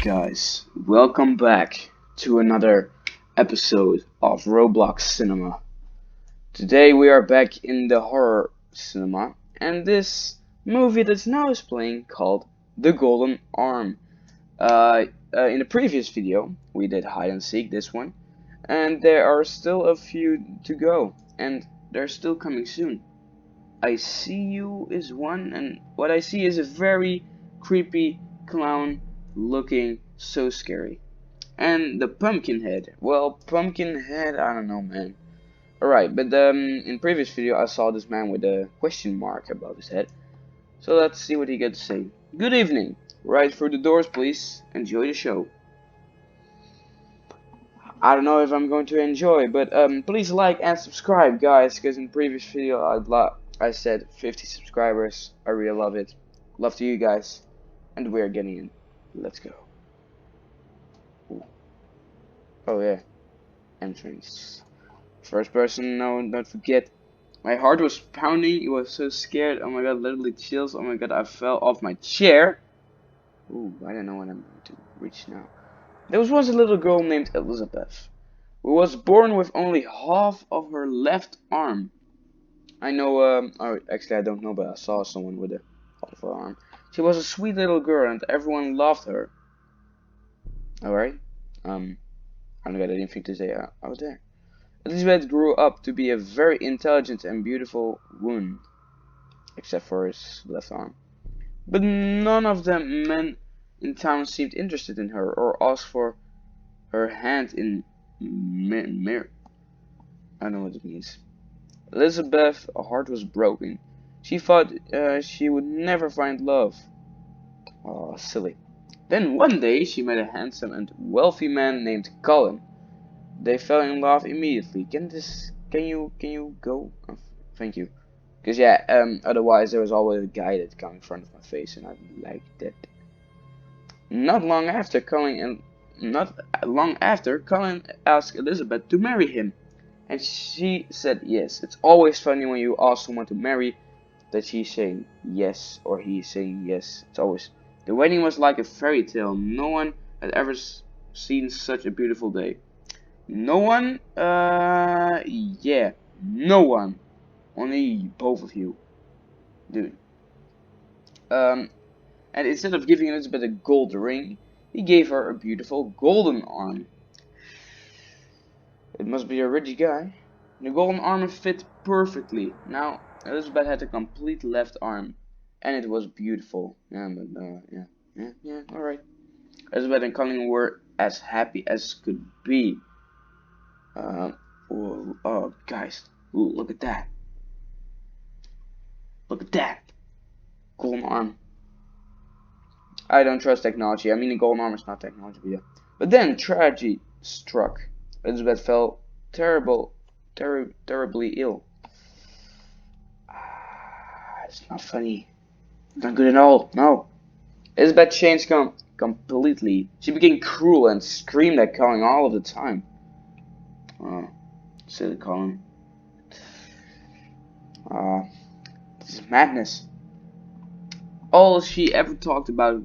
guys, welcome back to another episode of Roblox Cinema. Today we are back in the horror cinema, and this movie that's now is playing called The Golden Arm. In the previous video, we did hide and seek this one, and there are still a few to go, and they're still coming soon. I See You is one, and what I see is a very creepy clown looking so scary. And the Pumpkinhead. Well, Pumpkinhead, I don't know, man. Alright, but in previous video I saw this man with a question mark above his head. So let's see what he got to say. Good evening. Right through the doors, please. Enjoy the show. I don't know if I'm going to enjoy, but please like and subscribe, guys, because in previous video I said 50 subscribers. I really love it. Love to you guys. And we're getting in. Let's go. Ooh. Oh yeah. Entrance. First person, no, don't forget. My heart was pounding. It was so scared. Oh my god, literally chills. Oh my god, I fell off my chair. Ooh, I don't know what I'm going to reach now. There was once a little girl named Elizabeth, who was born with only half of her left arm. I know, oh, actually I don't know, but I saw someone with a half of her arm. She was a sweet little girl and everyone loved her. Alright, I don't got anything to say out there. Elizabeth grew up to be a very intelligent and beautiful woman, except for his left arm. But none of the men in town seemed interested in her or asked for her hand in marriage. I don't know what it means. Elizabeth's heart was broken. She thought she would never find love. Oh, silly. Then one day she met a handsome and wealthy man named Colin. They fell in love immediately. Can you go? Oh, thank you. Cause yeah, otherwise there was always a guy that come in front of my face, and I like that. Not long after, Colin asked Elizabeth to marry him, and she said yes. It's always funny when you ask someone to marry that she's saying yes or he's saying yes. It's always. The wedding was like a fairy tale. No one had ever seen such a beautiful day. No one? Yeah. No one. Only both of you. Dude. And instead of giving Elizabeth a gold ring, he gave her a beautiful golden arm. It must be a rich guy. The golden arm fit perfectly. Now, Elizabeth had a complete left arm. And it was beautiful. Yeah, but, yeah, alright. Elizabeth and Colin were as happy as could be. Oh, guys, ooh, look at that. Look at that. Golden arm. I don't trust technology. I mean, the golden arm is not technology, but yeah. But then tragedy struck. Elizabeth fell terribly ill. It's not funny. Not good at all. No. Elizabeth changed completely. She became cruel and screamed at Colin all of the time. Oh, silly Colin. This is madness. All she ever talked about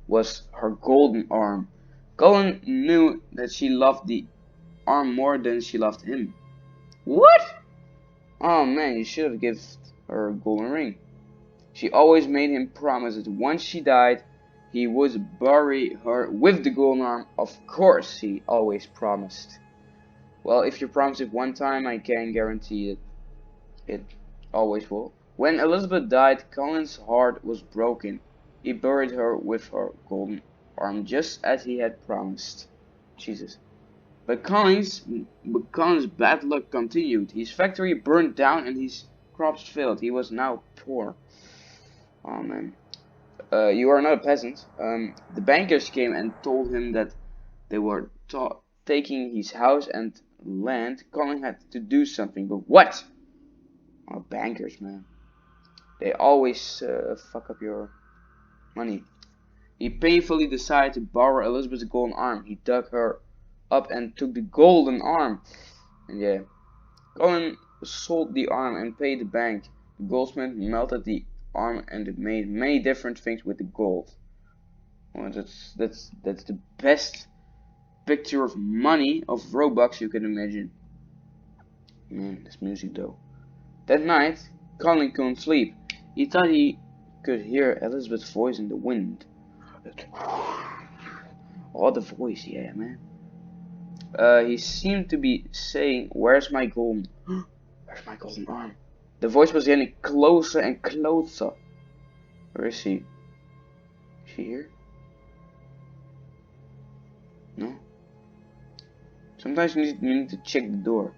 was her golden arm. Colin knew that she loved the arm more than she loved him. What? Oh man, you should have given her a golden ring. She always made him promise that once she died, he would bury her with the golden arm. Of course, he always promised. Well, if you promise it one time, I can guarantee it always will. When Elizabeth died, Colin's heart was broken. He buried her with her golden arm just as he had promised. Jesus. But Colin's bad luck continued. His factory burned down and his crops failed. He was now poor. Oh man. You are not a peasant. The bankers came and told him that they were taking his house and land. Colin had to do something, but what? Oh, bankers, man. They always fuck up your money. He painfully decided to borrow Elizabeth's golden arm. He dug her up and took the golden arm. And yeah, Colin sold the arm and paid the bank. The goldsmith melted the arm and made many different things with the gold. Well, that's the best picture of money of Robux you can imagine. Man, this music though. That night, Colin couldn't sleep. He thought he could hear Elizabeth's voice in the wind. Oh, the voice, yeah, man. He seemed to be saying, "Where's my golden? Where's my golden arm?" The voice was getting closer and closer. Where is she? Is she here? No. Sometimes you need to check the door.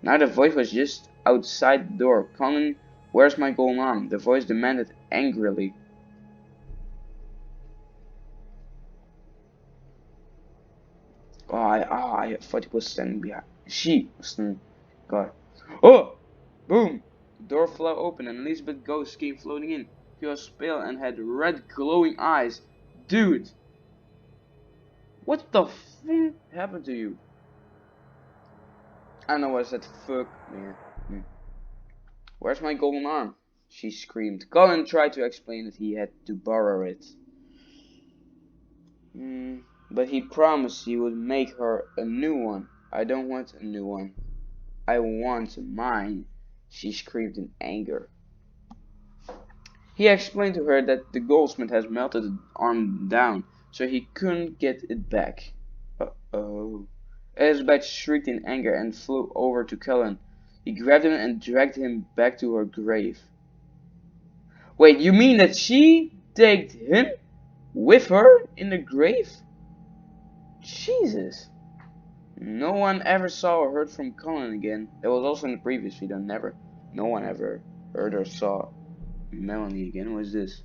Now the voice was just outside the door. Colin, where's my golden arm? The voice demanded angrily. I thought he was standing behind. She was standing. God. Oh! Boom! The door flew open and Elizabeth's ghost came floating in. She was pale and had red glowing eyes. Dude! What the fuck happened to you? I don't know what I said. Fuck. Yeah. Where's my golden arm? She screamed. Colin tried to explain that he had to borrow it. But he promised he would make her a new one. I don't want a new one. I want mine, she screamed in anger. He explained to her that the goldsmith has melted the arm down, so he couldn't get it back. Uh-oh. Elizabeth shrieked in anger and flew over to Colin. He grabbed him and dragged him back to her grave. Wait, you mean that she taked him with her in the grave? Jesus. No one ever saw or heard from Colin again. That was also in the previous video. No one ever heard or saw Melanie again. What is this?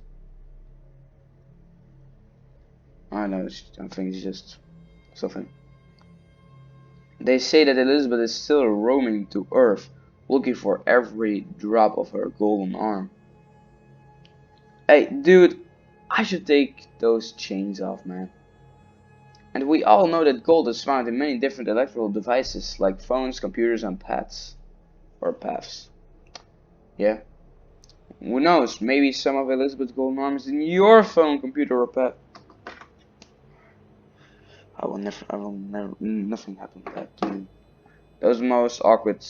I don't know. I think it's just something. They say that Elizabeth is still roaming to Earth, looking for every drop of her golden arm. Hey, dude, I should take those chains off, man. And we all know that gold is found in many different electrical devices, like phones, computers, and pads. Or paths. Yeah. Who knows? Maybe some of Elizabeth's golden arm is in your phone, computer, or pad. Nothing happened to that, dude. That was the most awkward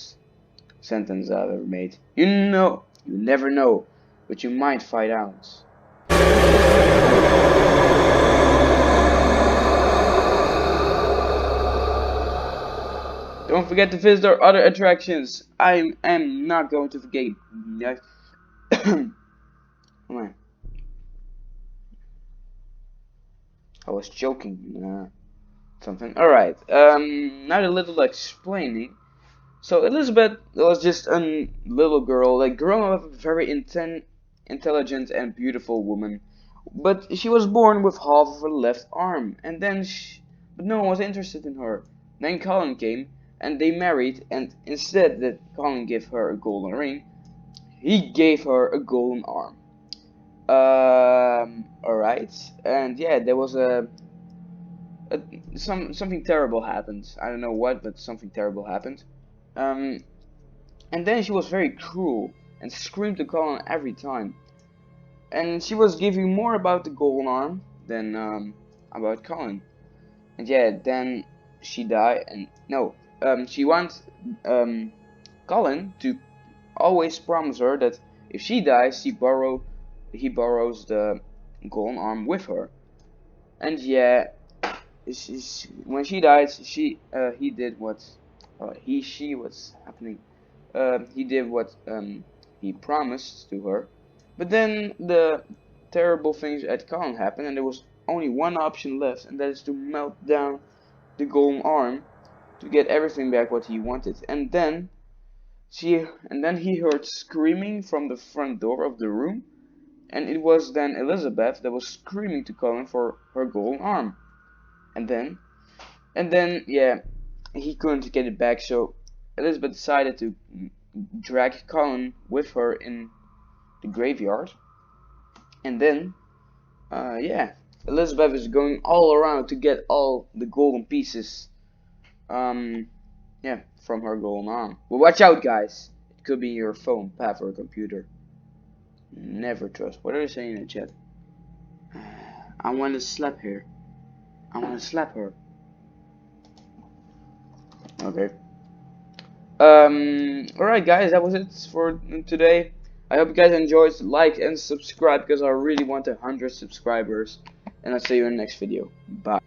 sentence I've ever made. You never know, but you might find out. Don't forget to visit our other attractions. I am not going to forget. Come on. I was joking. Something. Alright. Now a little explaining. So Elizabeth was just a little girl, like growing up a very intelligent and beautiful woman. But she was born with half of her left arm, and then but no one was interested in her. Then Colin came, and they married, and instead that Colin gave her a golden ring, he gave her a golden arm. Alright, and yeah, there was something terrible happened. I don't know what, but something terrible happened. And then she was very cruel and screamed to Colin every time. And she was giving more about the golden arm than about Colin. And yeah, then she died. And no, she wants Colin to always promise her that if she dies, he borrows the golden arm with her. And yeah, when she died, he did what what's happening. He did what he promised to her. But then the terrible things at Colin happened, and there was only one option left, and that is to melt down the golden arm to get everything back what he wanted. And then he heard screaming from the front door of the room, and it was then Elizabeth that was screaming to Colin for her golden arm. And then yeah, he couldn't get it back, so Elizabeth decided to drag Colin with her in the graveyard. And then yeah, Elizabeth is going all around to get all the golden pieces yeah, from her golden arm. Well, watch out, guys. It could be your phone, pad, or a computer. Never trust. What are they saying in the chat? I want to slap her. I want to slap her. Okay. Alright guys, that was it for today. I hope you guys enjoyed. Like and subscribe because I really want 100 subscribers. And I'll see you in the next video. Bye.